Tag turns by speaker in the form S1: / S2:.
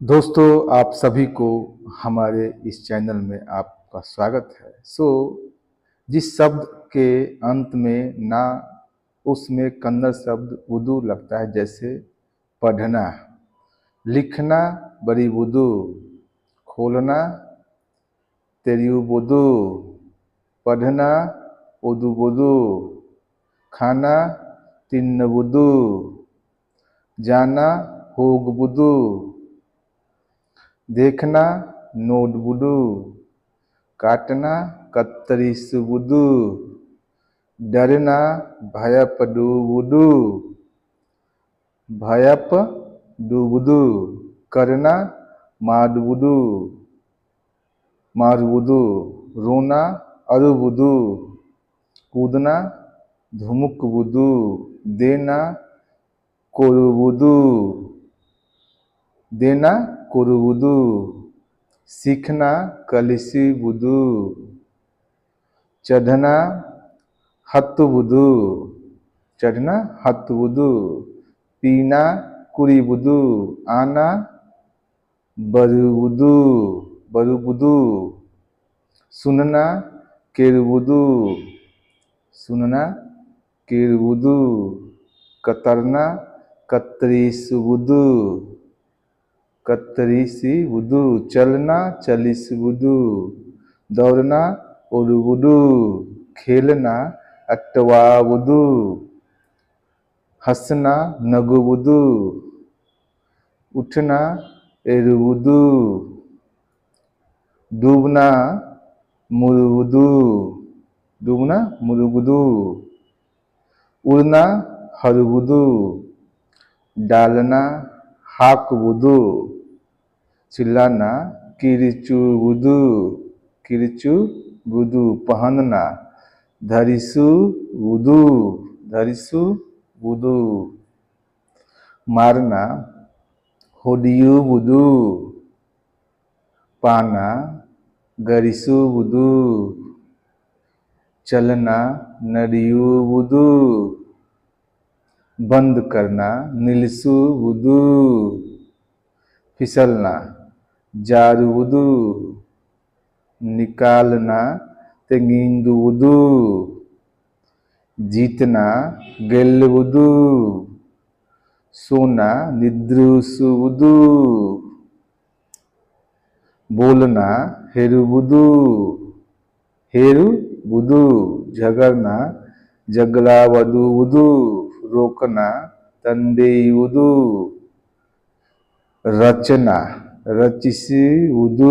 S1: दोस्तों, आप सभी को हमारे इस चैनल में आपका स्वागत है। जिस शब्द के अंत में ना उसमें कन्नड़ शब्द उदू लगता है, जैसे पढ़ना, लिखना बड़ी बुदू, खोलना तेरियू बुदू, पढ़ना उदू बुदू, खाना तिन्न बुदू, जाना होग बुदू, देखना नोड बुदू, काटना कत्तरी सुबुदू, डरना भयप डूबुदू, भयप डूबुदू, करना माडबुदू, मारबुदू, रोना अरुबुदू, कूदना धुमुक बुदू, देना कोरुबुदू, देना कोरुबुदू, सीखना कलिसी बुदू, चढ़ना हत्तु बुदू, चढ़ना हत्तु बुदू, पीना कुरी बुदू, आना बरु बुदू, बरु बुदू, सुनना केरु बुदू, सुनना केरु बुदू, कतरना कतरी सुबुदू, कतरी सी बुदू, चलना चलिस बुदू, दौड़ना उड़बुदू, खेलना अट्टवा बुदू, हंसना नगुबुदू, उठना एरुबुदू, डूबना मुरुबुदू, डूबना मुरुबुदू, उड़ना हरुबुदू, डालना हाकबुदू, चिल्लाना किरिचू बुदू, किरिचू बुदू, पहनना धरिसु बुदू, धरिसु बुदू, मारना होडियू बुदू, पाना गरिसु बुदू, चलना नडियू बुदू, बंद करना निलसु बुदू, फिसलना जारू बुदू, निकालना तेंगिंदू बुदू, जीतना गेल बुदू, सोना निद्रुसु बुदू, बोलना हेरु बुदू, हेरु बुदू, झगड़ना जगला वदू बुदू, रोकना तंडे बुदू, रचना रचिसी बुदू,